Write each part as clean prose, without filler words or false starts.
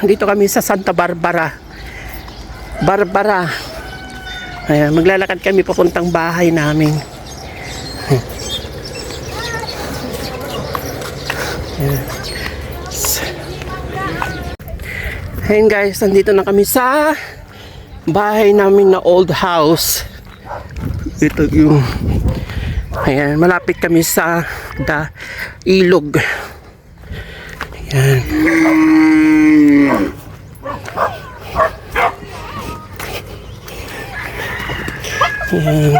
Dito kami sa Santa Barbara. Ayan, maglalakad kami papuntang bahay namin. Ayan. Ayan guys, nandito na kami sa bahay namin na old house. Ito yung, ayan, malapit kami sa ilog. Ayan. Ayan.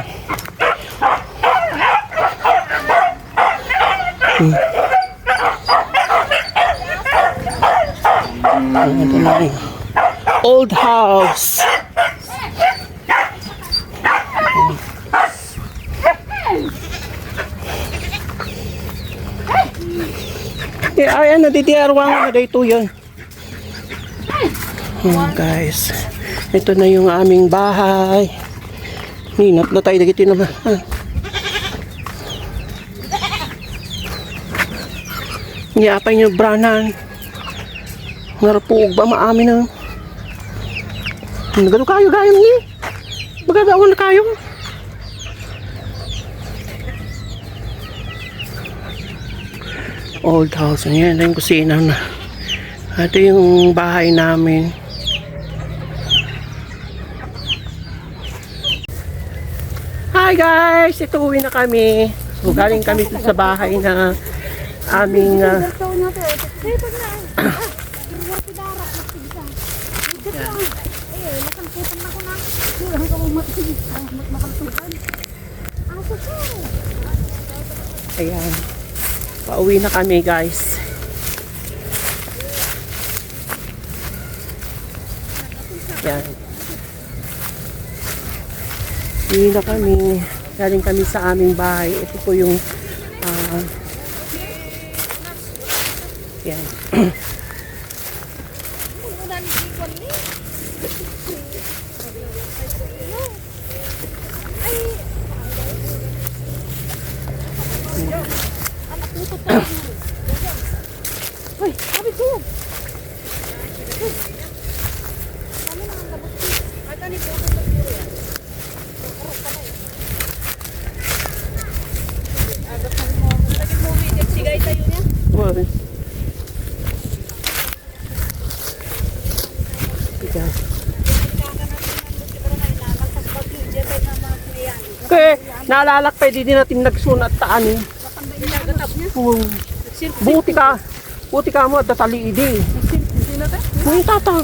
Ito na rin. Old house. Ayan, nadidiyarwang na dito yun. Guys, ito na yung aming bahay. Ninat na tayo dagiti na ba? Niyapay nyo branan. Narapuog ba maamin na? Nagano kayo gayong ni? Magagawa na kayo. Old house. Ayan, yung kusina na. Ito yung bahay namin. Hi guys! Ito uwi na kami. So, galing kami sa bahay na aming ayan. Pauwi na kami guys. Ayan. Uwi na kami. Galing kami sa aming bahay. Ito po yung ayan. Hoy, sabi ko. Well, kaya naalalak pa din natin nagsunat taan eh. Buti ka mo at datali idi. May tata.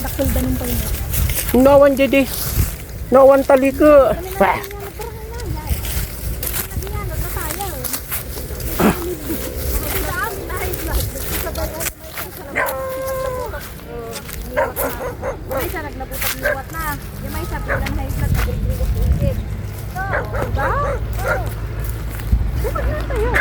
Dakal danong pa rin. Nawan jadi. Nawan tali ke. May isa naglabutan liwat na. Yung may isa bilang high blood naglabutan. Diba? Bukod na tayo.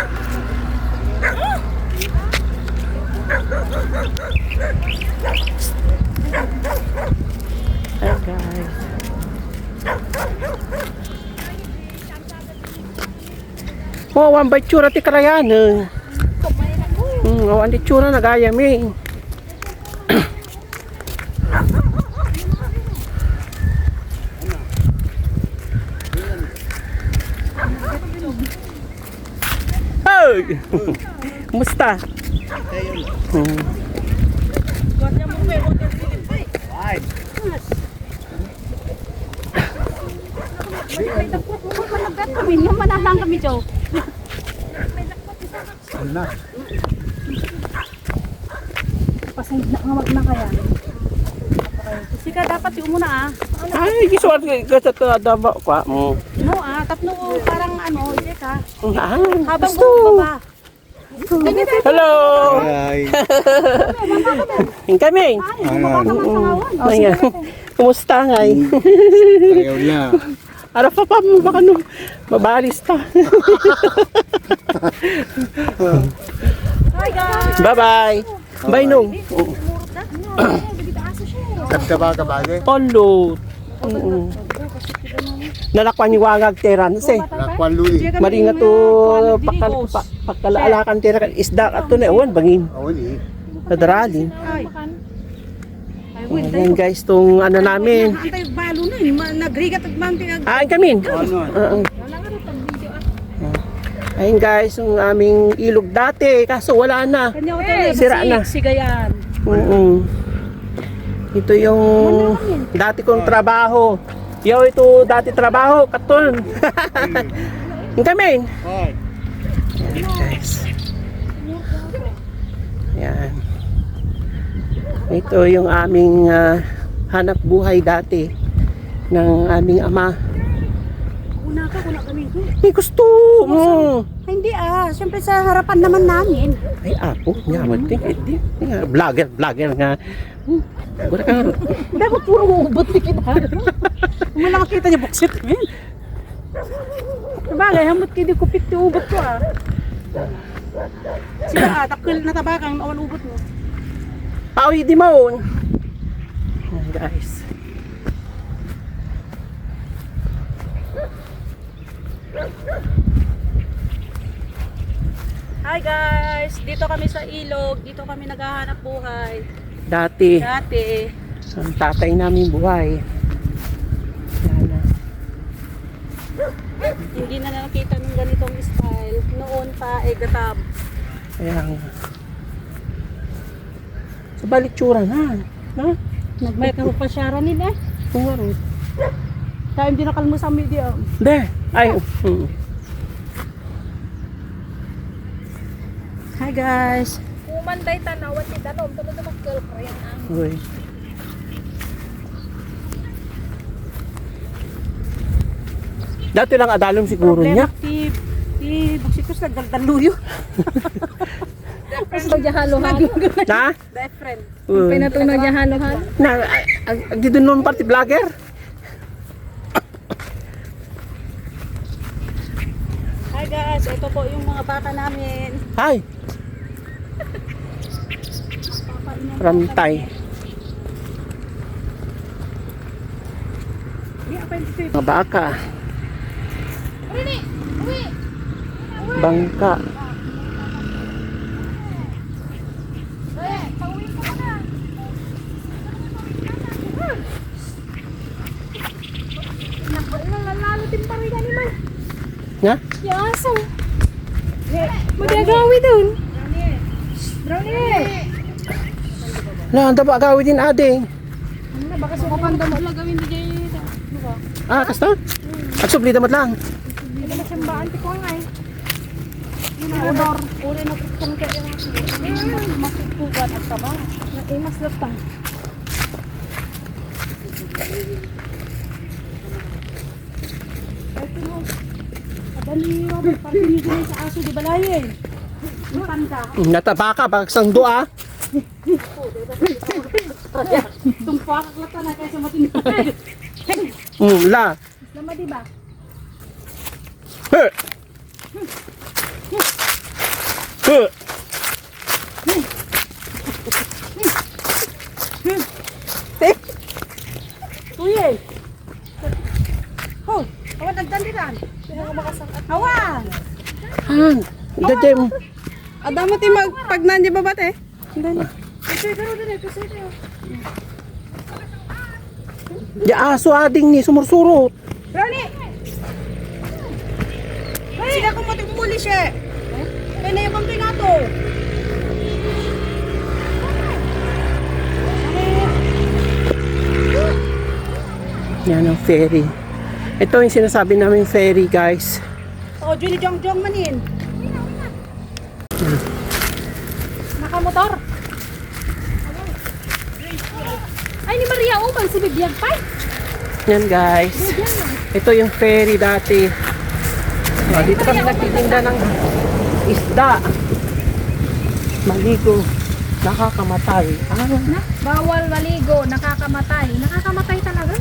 Hi guys. Oh, wan ba tsura ti karayan eh. Awan di tsura nagayam eh. Hey! Kumusta? Kami nyo manahang kami, Joe. Pasay na nga wag na kaya. Sika dapat yung muna ah. Ay, giswat ka sa daba ka mo. No ah, tapno parang ano, hindi ka. Habang Gusto. bumaba. Hello! Hi. Yung kami. Ayan. Kumusta ngay? Ayaw na. Ara pa mo baka no mabalis ta. Hi guys. Bye-bye. Bye no. Sabsaba ka bagay. Polo. Nalakwan ni wangag teran se. Lakwan lui. Maringa to pakalaalakan tera isda ato na ewan bangin. Awan eh. Nadaralin. Ayan guys, itong ano namin. Antay balo na, nagrigat at manting. Ayan kami. Ano? Ayun guys, yung aming ilog dati, kaso wala na. Sira na. Sigayan. Ito yung dati kong trabaho. Yo, ito dati trabaho, katon. Yung kami. Hoy. Ayan guys. Ayan. Ito yung aming hanap buhay dati ng aming ama. Una kami. May gusto mo. Hindi siyempre sa harapan naman namin. Ay, ako. Nga, hindi. Vlogger nga. Wala ka. Dapat puro ubot ni kita. Kung wala makita niya buksit, men. Sabagay, hamot kidi ko piti ubot ko Sila takil na tabakang awan ubot mo. Pawi di mo. Ayan guys. Hi guys, dito kami sa ilog, dito kami naghahanap buhay. Dati, Dati, ang tatay namin buhay. Yan na. hindi na nakita ng ganitong style. Noon pa, gatab. Kaya nga. Sa balitsura na. Ha? Nagmay ka pa siya nila. Kung nga rin. Tayo hindi nakalmo sa media. Hindi. Ay. Hi guys. Kumanday tanawan ti danom to na magkalkrean ang Uy. Dati lang adalom siguro niya. Ti baksikos nagdaldaluyo. so jahalo-halo. Na? Best friend. Uy. Pinatunog jahalo-halo. Na, dito nun party vlogger. Hi guys, ito po yung mga bata namin. Hi. Rantay. Mga baka. Bangka. Lalo din pa rin animal. Nga? Yaso. Magagawi dun. Brownie. Na, anda ba agawin din ading? Baka sa kapanda mo lang gawin di Ah, kasta? At subli damat lang. Hindi na sambaan ti ko ngay. Odor. Uli na kung kaya masutugan at tama. Naimas latang. Adali Robert, parang binigay sa aso di balayin. Yung tanda. Natabaka, bagsang dua. Tumpak lata na kaysa matindi. La. Lama di ba? He. He. Tuye. Ho, awan nagdandiran. Awan. Han. Dadem. Adamo ti pag nandiya babat eh. Di aso ading ni sumursurot. Ronnie! Sila kung pati kumuli siya. Kaya na yung pang pinato. Yan ang ferry. Ito yung sinasabi namin ferry, guys. Oh, Julie Jong manin. Nakamotor. Ay ni Maria Umang si Bibiyag pa. Yan, guys. Ito yung ferry dati. Oh, dito kami nagtitinda ng isda. Maligo. Nakakamatay. Ah, Bawal maligo, nakakamatay. Nakakamatay talaga?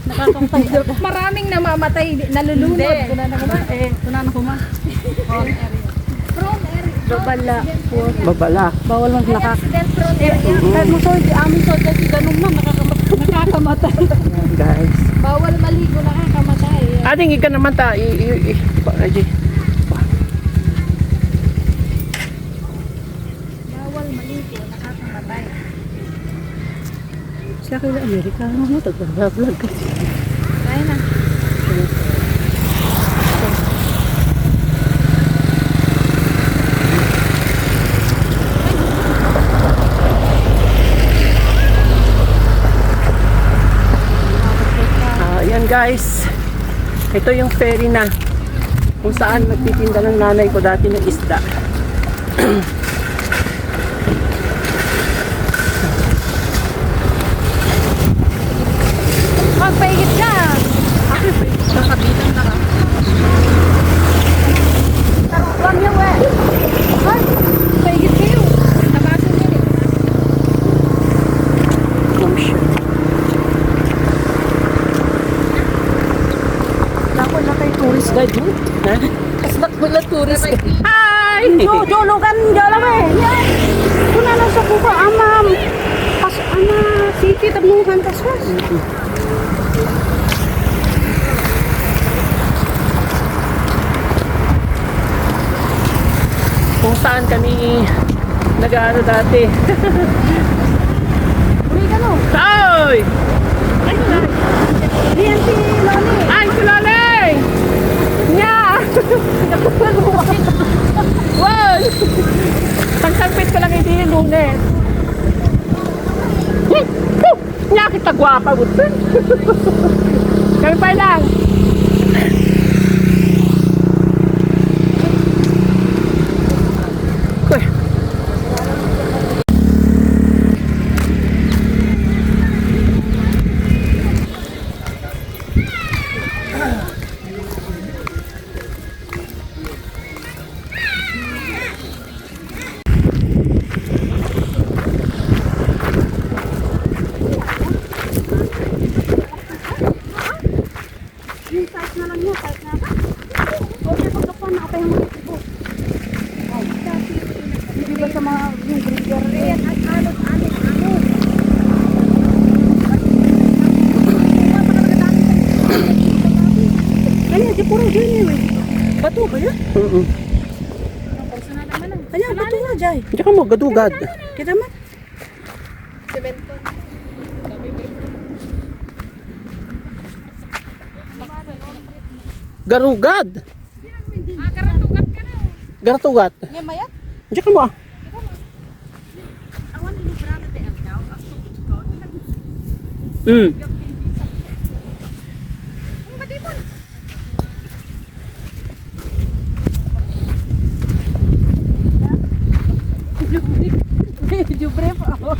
Nakakamatay. Maraming namamatay, nalulunod. Kuna na kuma. Kuna na kuma. Prone area. Babala. babala. Bawal man Accident prone area. Kahit mo amin so kasi ganun na nakakamatay. Yan, guys. Bawal maligo, nakakamatay. Ading ika naman ta. Bawal maligo, nakakamatay. Siya kaya Amerikano mo, tagbablog kasi. Kaya na. Ayan guys, ito yung ferry na kung saan nagtitinda ng nanay ko dati ng isda. Magpaigit ka. Nakabilang na ka. Huwag niyo, we. Ay, paigit kayo. Tabasan niyo eh. Oh shit. Ako na kay tourist guide mo. Ha? Kasnak mo na tourist ka. Hi! Jologan, jalawe. Kuna na sa buka, amam. Pas, ama, sikit, abnuhan, kaswas. Kung saan kami nag-ano dati. Uwi ka no? Ay! Ay! Diyan si Loni. Ay! Si Lolly! Nya! Wow! Sangsangpit ko lang hindi yung lunes. Nya kita gwapa mo. Kami pa lang. Uy. Yung size na lang niya, size na. Okay, pagkakuan na kapay mga tipo. Hindi ba sa mga yung griller? Ayan, at alot. Kanya, di puro dyan yun eh. Bato ba yan? Kanya, bato nga dyan. Diyan ka mo, gadugad. Kita man. Semento. Garugad. Karatugat ka na. Garatugat. Ngayon, mayat? Diyan ka mo ah. Awan, ilibrado tayo ang daw. Hmm. Medyo brave ako.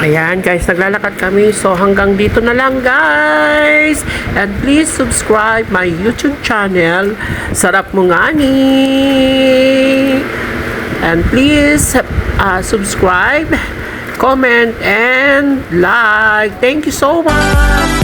Ayan guys, naglalakad kami. So hanggang dito na lang guys. And please subscribe my YouTube channel. Sarap mo nga ni. And please subscribe, comment, and like. Thank you so much.